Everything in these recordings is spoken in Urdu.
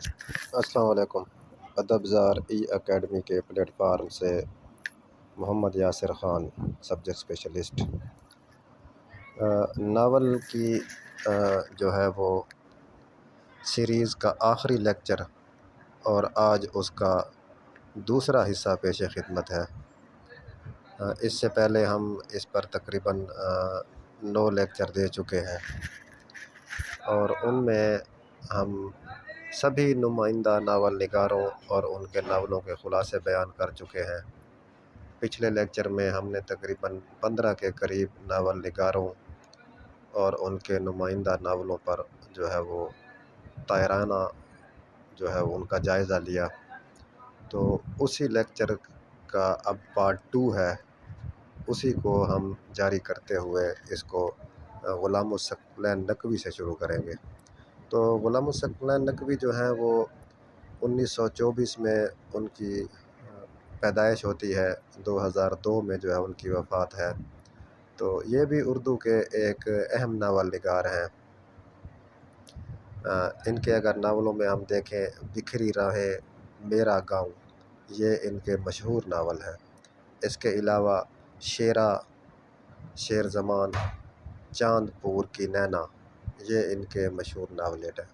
السلام علیکم۔ ادب زار ای اکیڈمی کے پلیٹ فارم سے Muhammad Yasir Khan, subject specialist. Novel کی جو ہے وہ سیریز کا آخری لیکچر اور آج اس کا دوسرا حصہ پیش خدمت ہے۔ اس سے پہلے ہم اس پر تقریباً 9 لیکچر دے چکے ہیں اور ان میں ہم سبھی نمائندہ ناول نگاروں اور ان کے ناولوں کے خلاصے بیان کر چکے ہیں۔ پچھلے لیکچر میں ہم نے تقریباً 15 کے قریب ناول نگاروں اور ان کے نمائندہ ناولوں پر جو ہے وہ طائرانہ جو ہے وہ ان کا جائزہ لیا۔ تو اسی لیکچر کا اب پارٹ 2 ہے، اسی کو ہم جاری کرتے ہوئے اس کو غلام الثقلین نقوی سے شروع کریں گے۔ تو غلام الثقلین نقوی جو ہیں وہ 1924 میں ان کی پیدائش ہوتی ہے، 2002 میں جو ہے ان کی وفات ہے۔ تو یہ بھی اردو کے ایک اہم ناول نگار ہیں۔ ان کے اگر ناولوں میں ہم دیکھیں، بکھری راہیں، میرا گاؤں، یہ ان کے مشہور ناول ہیں۔ اس کے علاوہ شیرا، شیر زمان، چاند پور کی نینا، یہ ان کے مشہور ناولٹ ہیں۔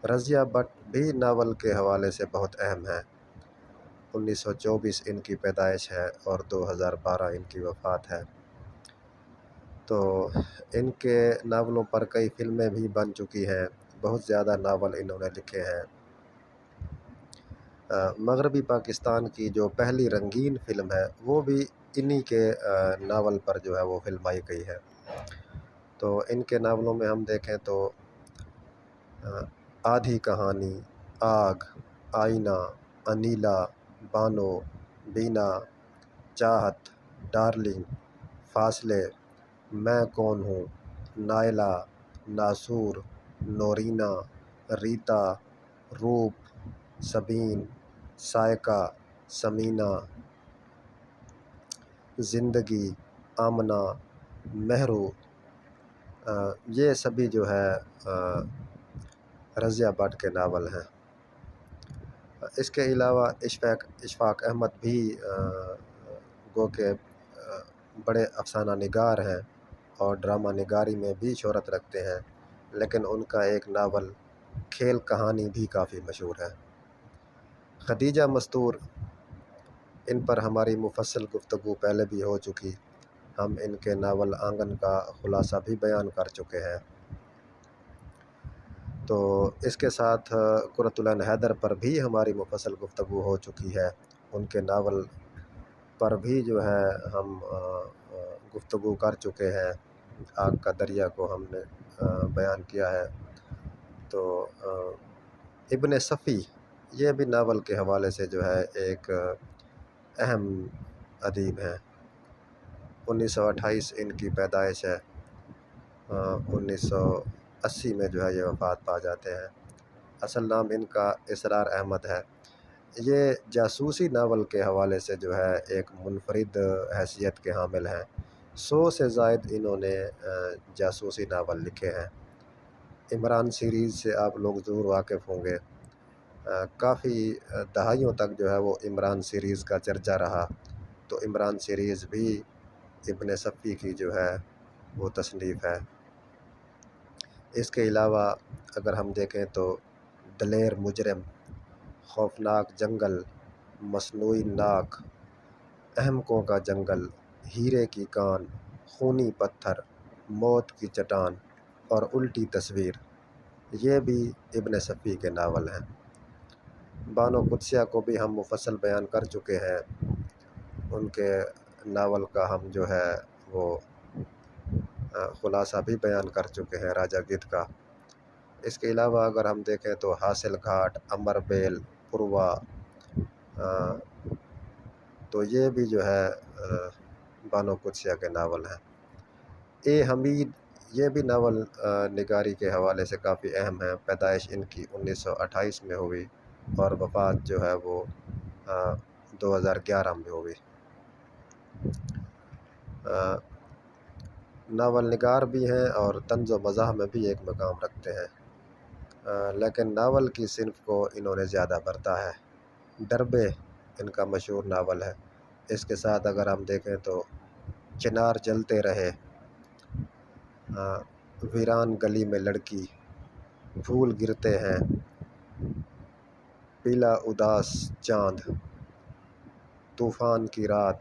رضیہ بٹ بھی ناول کے حوالے سے بہت اہم ہیں۔ 1924 ان کی پیدائش ہے اور 2012 ان کی وفات ہے۔ تو ان کے ناولوں پر کئی فلمیں بھی بن چکی ہیں، بہت زیادہ ناول انہوں نے لکھے ہیں۔ مغربی پاکستان کی جو پہلی رنگین فلم ہے وہ بھی انہی کے ناول پر جو ہے وہ فلمائی گئی ہے۔ تو ان کے ناولوں میں ہم دیکھیں تو آدھی کہانی، آگ، آئینہ، انیلا، بانو، بینا، چاہت، ڈارلنگ، فاصلے، میں کون ہوں، نائلہ، ناصور، نورینا، ریتا، روپ، سبین، سائقہ، ثمینہ، زندگی، آمنہ، مہرو، یہ سبھی جو ہے رضیہ بٹ کے ناول ہیں۔ اس کے علاوہ اشفاق احمد بھی گو کہ بڑے افسانہ نگار ہیں اور ڈرامہ نگاری میں بھی شہرت رکھتے ہیں، لیکن ان کا ایک ناول کھیل کہانی بھی کافی مشہور ہے۔ خدیجہ مستور، ان پر ہماری مفصل گفتگو پہلے بھی ہو چکی، ہم ان کے ناول آنگن کا خلاصہ بھی بیان کر چکے ہیں۔ تو اس کے ساتھ قرۃ العین حیدر پر بھی ہماری مفصل گفتگو ہو چکی ہے، ان کے ناول پر بھی جو ہے ہم گفتگو کر چکے ہیں۔ آگ کا دریا کو ہم نے بیان کیا ہے۔ تو ابن صفی، یہ بھی ناول کے حوالے سے جو ہے ایک اہم ادیب ہیں۔ 1928 ان کی پیدائش ہے، 1980 میں جو ہے یہ وفات پا جاتے ہیں۔ اصل نام ان کا اسرار احمد ہے۔ یہ جاسوسی ناول کے حوالے سے جو ہے ایک منفرد حیثیت کے حامل ہیں۔ 100 سے زائد انہوں نے جاسوسی ناول لکھے ہیں۔ عمران سیریز سے آپ لوگ ضرور واقف ہوں گے۔ کافی دہائیوں تک جو ہے وہ عمران سیریز کا چرچا رہا۔ تو عمران سیریز بھی ابن صفی کی جو ہے وہ تصنیف ہے۔ اس کے علاوہ اگر ہم دیکھیں تو دلیر مجرم، خوفناک جنگل، مصنوعی ناک، احمقوں کا جنگل، ہیرے کی کان، خونی پتھر، موت کی چٹان اور الٹی تصویر، یہ بھی ابن صفی کے ناول ہیں۔ بانو قدسیہ کو بھی ہم مفصل بیان کر چکے ہیں، ان کے ناول کا ہم جو ہے وہ خلاصہ بھی بیان کر چکے ہیں، راجہ گدھ کا۔ اس کے علاوہ اگر ہم دیکھیں تو حاصل گھاٹ، امر بیل، پروا، تو یہ بھی جو ہے بانو قدسیہ کے ناول ہیں۔ اے حمید، یہ بھی ناول نگاری کے حوالے سے کافی اہم ہیں۔ پیدائش ان کی 1928 میں ہوئی اور وفات جو ہے وہ 2011 میں ہوئی۔ ناول نگار بھی ہیں اور طنز و مزاح میں بھی ایک مقام رکھتے ہیں۔ لیکن ناول کی صنف کو انہوں نے زیادہ برتا ہے۔ ڈربے ان کا مشہور ناول ہے۔ اس کے ساتھ اگر ہم دیکھیں تو چنار جلتے رہے، ویران گلی میں لڑکی، پھول گرتے ہیں، پیلا اداس چاند، طوفان کی رات،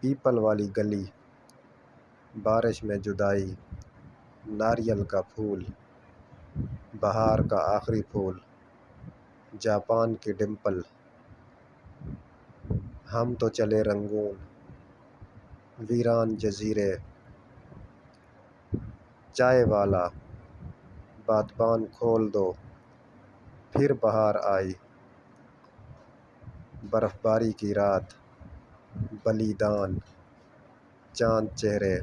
پیپل والی گلی، بارش میں جدائی، ناریل کا پھول، بہار کا آخری پھول، جاپان کی ڈمپل، ہم تو چلے رنگون، ویران جزیرے، چائے والا، بادبان کھول دو، پھر بہار آئی، برف باری کی رات، بلیدان، چاند چہرے،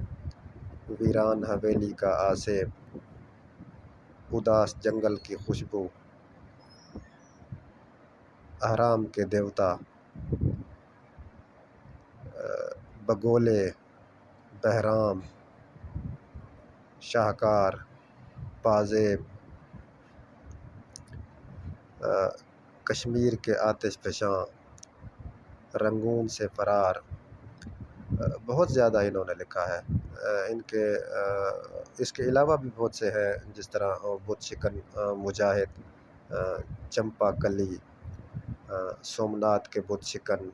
ویران حویلی کا آسیب، اداس جنگل کی خوشبو، احرام کے دیوتا، بگولے، بہرام، شاہکار، پازیب، کشمیر کے آتش فشاں، رنگون سے فرار۔ بہت زیادہ انہوں نے لکھا ہے۔ اس کے علاوہ بھی بہت سے ہیں، جس طرح بت شکن مجاہد، چمپا کلی، سومناتھ کے بت شکن،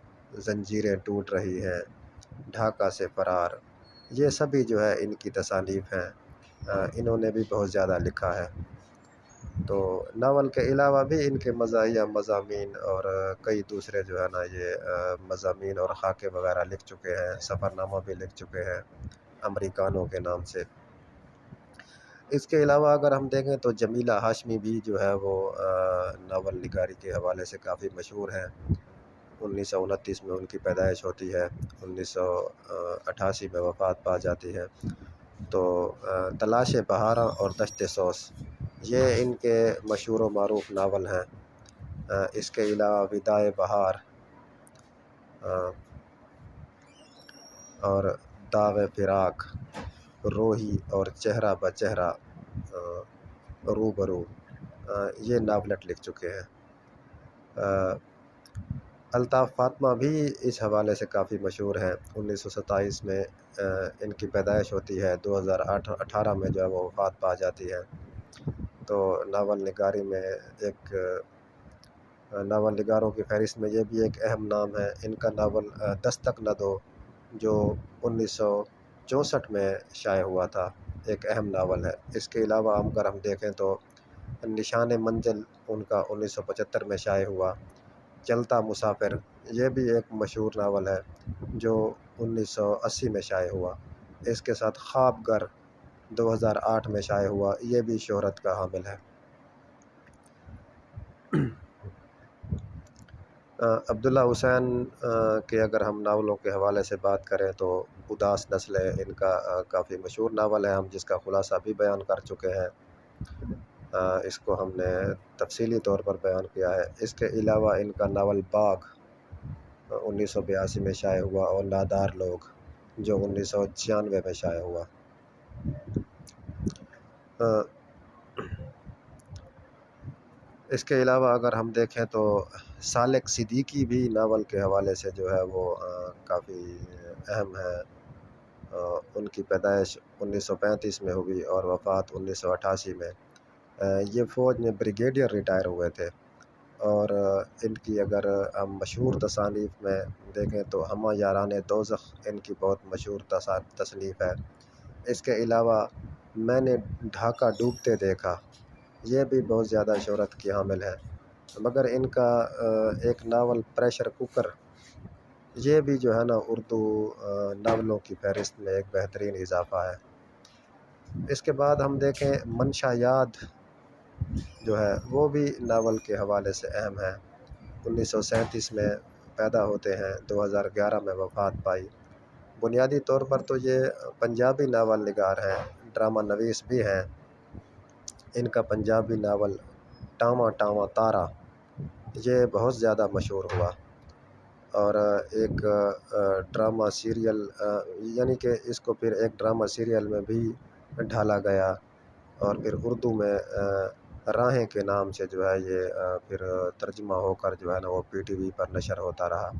زنجیریں ٹوٹ رہی ہیں، ڈھاکہ سے فرار، یہ سبھی جو ہے ان کی تصانیف ہیں۔ انہوں نے بھی بہت زیادہ لکھا ہے۔ تو ناول کے علاوہ بھی ان کے مزاحیہ مضامین اور کئی دوسرے جو ہے نا یہ مضامین اور خاکے وغیرہ لکھ چکے ہیں، سفر نامہ بھی لکھ چکے ہیں امریکانوں کے نام سے۔ اس کے علاوہ اگر ہم دیکھیں تو جمیلہ ہاشمی بھی جو ہے وہ ناول نگاری کے حوالے سے کافی مشہور ہیں۔ 1929 میں ان کی پیدائش ہوتی ہے، 1988 میں وفات پا جاتی ہے۔ تو تلاش بہاراں اور دشت سوز یہ ان کے مشہور و معروف ناول ہیں۔ اس کے علاوہ وداع بہار اور داغ فراق، روحی اور چہرہ بہ چہرہ، روبرو، یہ ناولٹ لکھ چکے ہیں۔ الطاف فاطمہ بھی اس حوالے سے کافی مشہور ہیں۔ 1927 میں ان کی پیدائش ہوتی ہے، 2018 میں جو ہے وہ وفات پا جاتی ہے۔ تو ناول نگاری میں ایک ناول نگاروں کی فہرست میں یہ بھی ایک اہم نام ہے۔ ان کا ناول دستک نہ دو جو 1964 میں شائع ہوا تھا، ایک اہم ناول ہے۔ اس کے علاوہ اگر ہم دیکھیں تو نشان منزل ان کا 1975 میں شائع ہوا۔ چلتا مسافر یہ بھی ایک مشہور ناول ہے جو 1980 میں شائع ہوا۔ اس کے ساتھ خواب گر 2008 میں شائع ہوا، یہ بھی شہرت کا حامل ہے۔ عبداللہ حسین کے اگر ہم ناولوں کے حوالے سے بات کریں تو اداس نسلیں ان کا کافی مشہور ناول ہے، ہم جس کا خلاصہ بھی بیان کر چکے ہیں۔ اس کو ہم نے تفصیلی طور پر بیان کیا ہے۔ اس کے علاوہ ان کا ناول باغ 1982 میں شائع ہوا اور نادار لوگ جو 1996 میں شائع ہوا۔ اس کے علاوہ اگر ہم دیکھیں تو سالک صدیقی بھی ناول کے حوالے سے جو ہے وہ کافی اہم ہے۔ ان کی پیدائش 1935 میں ہوئی اور وفات 1988 میں۔ یہ فوج میں بریگیڈیئر ریٹائر ہوئے تھے، اور ان کی اگر ہم مشہور تصانیف میں دیکھیں تو ہمہ یاران دوزخ ان کی بہت مشہور تصنیف ہے۔ اس کے علاوہ میں نے ڈھاکہ ڈوبتے دیکھا، یہ بھی بہت زیادہ شہرت کی حامل ہے۔ مگر ان کا ایک ناول پریشر کوکر یہ بھی جو ہے نا اردو ناولوں کی فہرست میں ایک بہترین اضافہ ہے۔ اس کے بعد ہم دیکھیں منشا یاد جو ہے وہ بھی ناول کے حوالے سے اہم ہے۔ 1937 میں پیدا ہوتے ہیں، 2011 میں وفات پائی۔ بنیادی طور پر تو یہ پنجابی ناول نگار ہیں، ڈرامہ نویس بھی ہیں۔ ان کا پنجابی ناول ٹاواں ٹاواں تارا یہ بہت زیادہ مشہور ہوا، اور ایک ڈرامہ سیریل یعنی کہ اس کو پھر ایک ڈرامہ سیریل میں بھی ڈھالا گیا، اور پھر اردو میں راہیں کے نام سے جو ہے یہ پھر ترجمہ ہو کر جو ہے نا وہ PTV پر نشر ہوتا رہا۔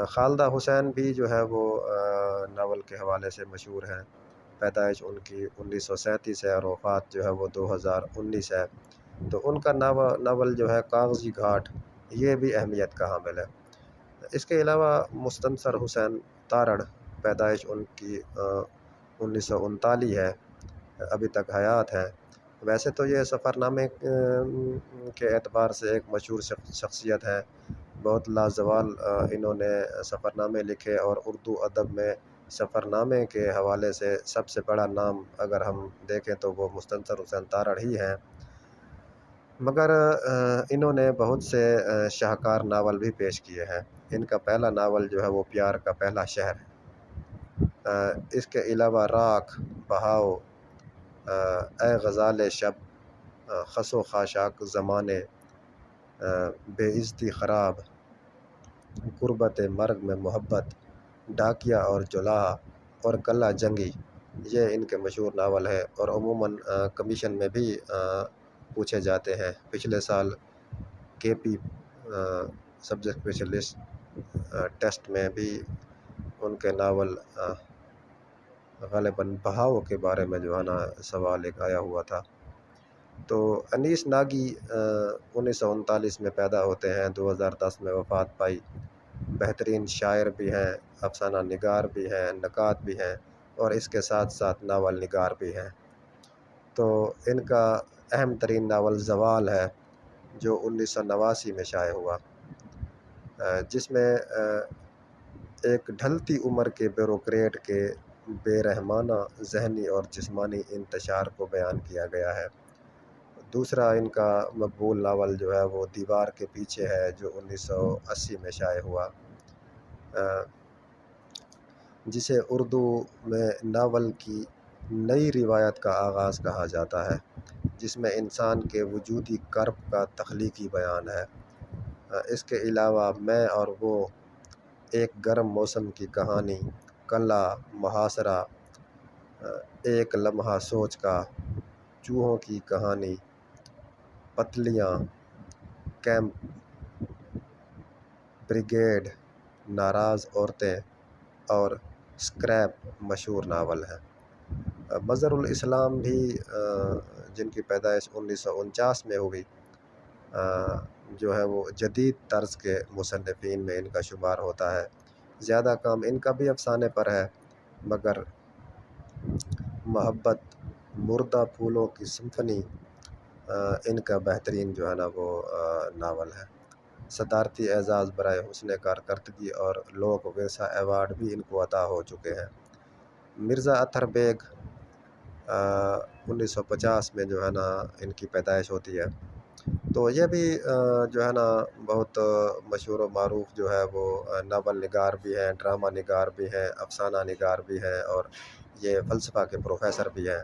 خالدہ حسین بھی جو ہے وہ ناول کے حوالے سے مشہور ہیں۔ پیدائش ان کی 1937 ہے اور وفات جو ہے وہ 2019 ہے۔ تو ان کا ناول جو ہے کاغذی گھاٹ، یہ بھی اہمیت کا حامل ہے۔ اس کے علاوہ مستنصر حسین تارڑ، پیدائش ان کی 1939 ہے، ابھی تک حیات ہیں۔ ویسے تو یہ سفر نامے کے اعتبار سے ایک مشہور شخصیت ہے، بہت لازوال انہوں نے سفر نامے لکھے، اور اردو ادب میں سفر نامے کے حوالے سے سب سے بڑا نام اگر ہم دیکھیں تو وہ مستنصر حسین تارڑ ہی ہیں۔ مگر انہوں نے بہت سے شاہکار ناول بھی پیش کیے ہیں۔ ان کا پہلا ناول جو ہے وہ پیار کا پہلا شہر ہے۔ اس کے علاوہ راکھ، بہاؤ، اے غزال شب، خس و خاشاک زمانے، بے عزتی خراب، قربت مرگ میں محبت، ڈاکیا اور جلاح اور کلہ جنگی، یہ ان کے مشہور ناول ہیں اور عموماً کمیشن میں بھی پوچھے جاتے ہیں۔ پچھلے سال KP سبجیکٹ اسپیشلسٹ ٹیسٹ میں بھی ان کے ناول غالباً بہاؤ کے بارے میں جو ہے نا سوال ایک آیا ہوا تھا۔ تو انیس ناگی 1939 میں پیدا ہوتے ہیں، 2010 میں وفات پائی۔ بہترین شاعر بھی ہیں، افسانہ نگار بھی ہیں، نقاد بھی ہیں، اور اس کے ساتھ ساتھ ناول نگار بھی ہیں۔ تو ان کا اہم ترین ناول زوال ہے، جو 1989 میں شائع ہوا، جس میں ایک ڈھلتی عمر کے بیوروکریٹ کے بے رحمانہ ذہنی اور جسمانی انتشار کو بیان کیا گیا ہے۔ دوسرا ان کا مقبول ناول جو ہے وہ دیوار کے پیچھے ہے، جو 1980 میں شائع ہوا، جسے اردو میں ناول کی نئی روایت کا آغاز کہا جاتا ہے، جس میں انسان کے وجودی کرب کا تخلیقی بیان ہے۔ اس کے علاوہ میں اور وہ، ایک گرم موسم کی کہانی، کلہ، محاصرہ، ایک لمحہ سوچ کا، چوہوں کی کہانی، پتلیاں، کیمپ بریگیڈ، ناراض عورتیں اور اسکریپ مشہور ناول ہیں۔ مظہر الاسلام بھی جن کی پیدائش 1949 میں ہوئی، جو ہے وہ جدید طرز کے مصنفین میں ان کا شمار ہوتا ہے۔ زیادہ کام ان کا بھی افسانے پر ہے، مگر محبت، مردہ پھولوں کی سمفنی، ان کا بہترین جو ہے نا وہ ناول ہے۔ صدارتی اعزاز برائے حسن کارکردگی اور لوک ورثہ ایوارڈ بھی ان کو عطا ہو چکے ہیں۔ مرزا اطہر بیگ 1950 میں جو ہے نا ان کی پیدائش ہوتی ہے۔ تو یہ بھی جو ہے نا بہت مشہور و معروف جو ہے وہ ناول نگار بھی ہیں، ڈرامہ نگار بھی ہیں، افسانہ نگار بھی ہیں، اور یہ فلسفہ کے پروفیسر بھی ہیں۔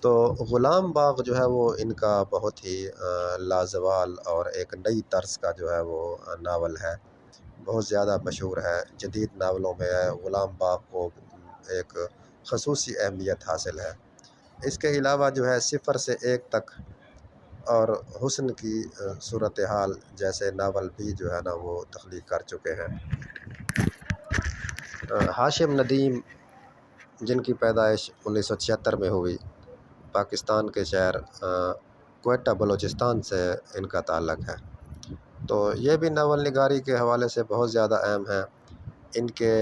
تو غلام باغ جو ہے وہ ان کا بہت ہی لازوال اور ایک نئی طرز کا جو ہے وہ ناول ہے، بہت زیادہ مشہور ہے۔ جدید ناولوں میں غلام باغ کو ایک خصوصی اہمیت حاصل ہے۔ اس کے علاوہ جو ہے صفر سے ایک تک اور حسن کی صورتحال جیسے ناول بھی جو ہے نا وہ تخلیق کر چکے ہیں۔ ہاشم ندیم، جن کی پیدائش 1976 میں ہوئی، پاکستان کے شہر کوئٹہ بلوچستان سے ان کا تعلق ہے۔ تو یہ بھی ناول نگاری کے حوالے سے بہت زیادہ اہم ہیں۔ ان کے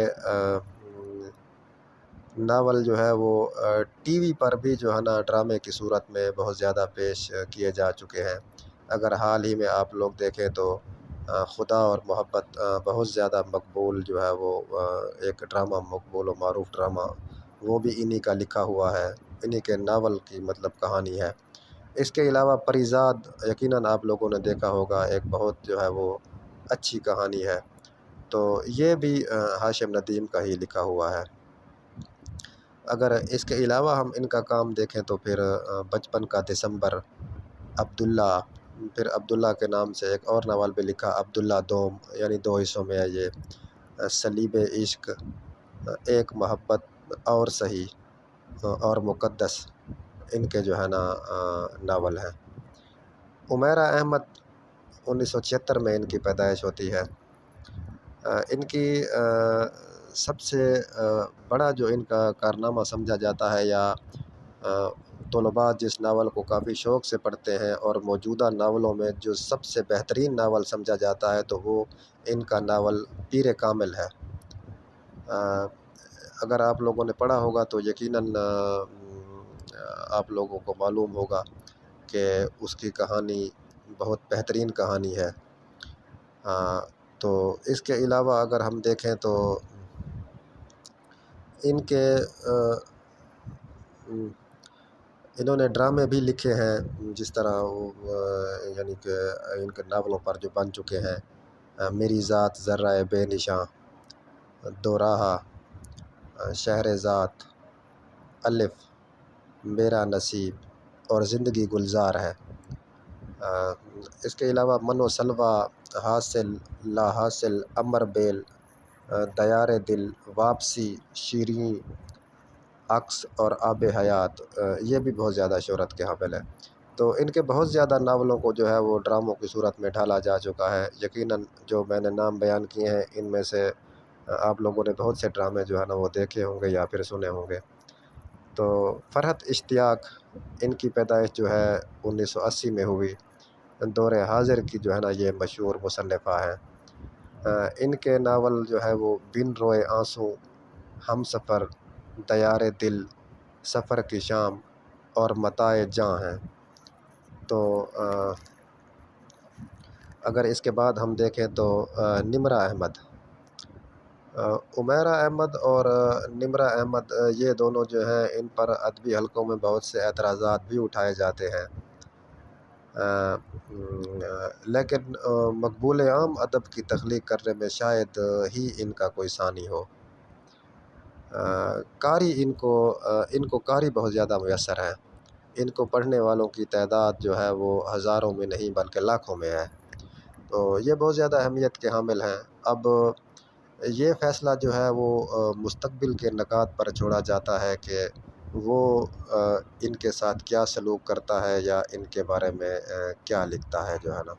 ناول جو ہے وہ TV پر بھی جو ہے نا ڈرامے کی صورت میں بہت زیادہ پیش کیے جا چکے ہیں۔ اگر حال ہی میں آپ لوگ دیکھیں تو خدا اور محبت بہت زیادہ مقبول جو ہے وہ ایک ڈرامہ، مقبول و معروف ڈرامہ، وہ بھی انہی کا لکھا ہوا ہے، انہی کے ناول کی مطلب کہانی ہے۔ اس کے علاوہ پریزاد یقیناً آپ لوگوں نے دیکھا ہوگا، ایک بہت جو ہے وہ اچھی کہانی ہے۔ تو یہ بھی ہاشم ندیم کا ہی لکھا ہوا ہے۔ اگر اس کے علاوہ ہم ان کا کام دیکھیں تو پھر بچپن کا دسمبر، عبداللہ، پھر عبداللہ کے نام سے ایک اور ناول بھی لکھا، عبداللہ دوم، یعنی 2 حصوں میں ہے یہ، صلیب عشق، ایک محبت اور صحیح، اور مقدس ان کے جو ہے نا ناول ہیں۔ عمیرہ احمد 1976 میں ان کی پیدائش ہوتی ہے۔ ان کی سب سے بڑا جو ان کا کارنامہ سمجھا جاتا ہے، یا طلباء جس ناول کو کافی شوق سے پڑھتے ہیں اور موجودہ ناولوں میں جو سب سے بہترین ناول سمجھا جاتا ہے، تو وہ ان کا ناول پیر کامل ہے۔ اگر آپ لوگوں نے پڑھا ہوگا تو یقیناً آپ لوگوں کو معلوم ہوگا کہ اس کی کہانی بہت بہترین کہانی ہے۔ تو اس کے علاوہ اگر ہم دیکھیں تو ان کے انہوں نے ڈرامے بھی لکھے ہیں، جس طرح یعنی کہ ان کے ناولوں پر جو بن چکے ہیں، میری ذات، ذرہ بے نشاں، دو راہا، شہرزاد، الف، میرا نصیب اور زندگی گلزار ہے۔ اس کے علاوہ من و سلویٰ، حاصل، لا حاصل، امر بیل، دیار دل، واپسی، شیریں، عکس اور آب حیات، یہ بھی بہت زیادہ شہرت کے حامل ہیں۔ تو ان کے بہت زیادہ ناولوں کو جو ہے وہ ڈراموں کی صورت میں ڈھالا جا چکا ہے۔ یقیناً جو میں نے نام بیان کیے ہیں، ان میں سے آپ لوگوں نے بہت سے ڈرامے جو ہے نا وہ دیکھے ہوں گے یا پھر سنے ہوں گے۔ تو فرحت اشتیاق، ان کی پیدائش جو ہے 1980 میں ہوئی۔ دور حاضر کی جو ہے نا یہ مشہور مصنفہ ہیں۔ ان کے ناول جو ہے وہ بن روئے آنسوں، ہم سفر، دیار دل، سفر کی شام اور متاع جاں ہیں۔ تو اگر اس کے بعد ہم دیکھیں تو نمرہ احمد، عمیرہ احمد اور نمرہ احمد، یہ دونوں جو ہیں ان پر ادبی حلقوں میں بہت سے اعتراضات بھی اٹھائے جاتے ہیں، لیکن مقبول عام ادب کی تخلیق کرنے میں شاید ہی ان کا کوئی ثانی ہو۔ قاری ان کو قاری بہت زیادہ میسر ہیں۔ ان کو پڑھنے والوں کی تعداد جو ہے وہ ہزاروں میں نہیں بلکہ لاکھوں میں ہے۔ تو یہ بہت زیادہ اہمیت کے حامل ہیں۔ اب یہ فیصلہ جو ہے وہ مستقبل کے نکات پر چھوڑا جاتا ہے کہ وہ ان کے ساتھ کیا سلوک کرتا ہے یا ان کے بارے میں کیا لکھتا ہے جو ہے نا۔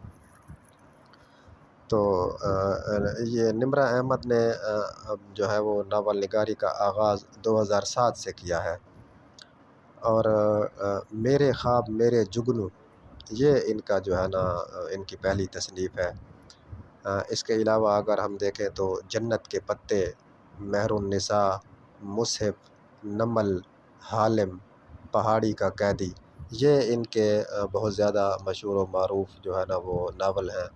تو یہ نمرہ احمد نے جو ہے وہ ناول نگاری کا آغاز 2007 سے کیا ہے، اور میرے خواب میرے جگنو، یہ ان کا جو ہے نا ان کی پہلی تصنیف ہے۔ اس کے علاوہ اگر ہم دیکھیں تو جنت کے پتے، مہر النساء، مصحف، نمل، حالم، پہاڑی کا قیدی، یہ ان کے بہت زیادہ مشہور و معروف جو ہے نا وہ ناول ہیں،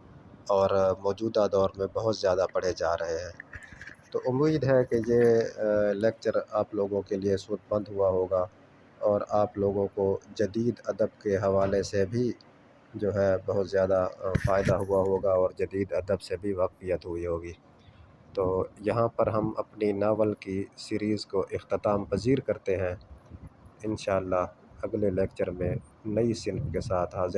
اور موجودہ دور میں بہت زیادہ پڑھے جا رہے ہیں۔ تو امید ہے کہ یہ لیکچر آپ لوگوں کے لیے سود مند ہوا ہوگا، اور آپ لوگوں کو جدید ادب کے حوالے سے بھی جو ہے بہت زیادہ فائدہ ہوا ہوگا، اور جدید ادب سے بھی واقفیت ہوئی ہوگی۔ تو یہاں پر ہم اپنی ناول کی سیریز کو اختتام پذیر کرتے ہیں۔ انشاءاللہ اگلے لیکچر میں نئی صنف کے ساتھ حاضر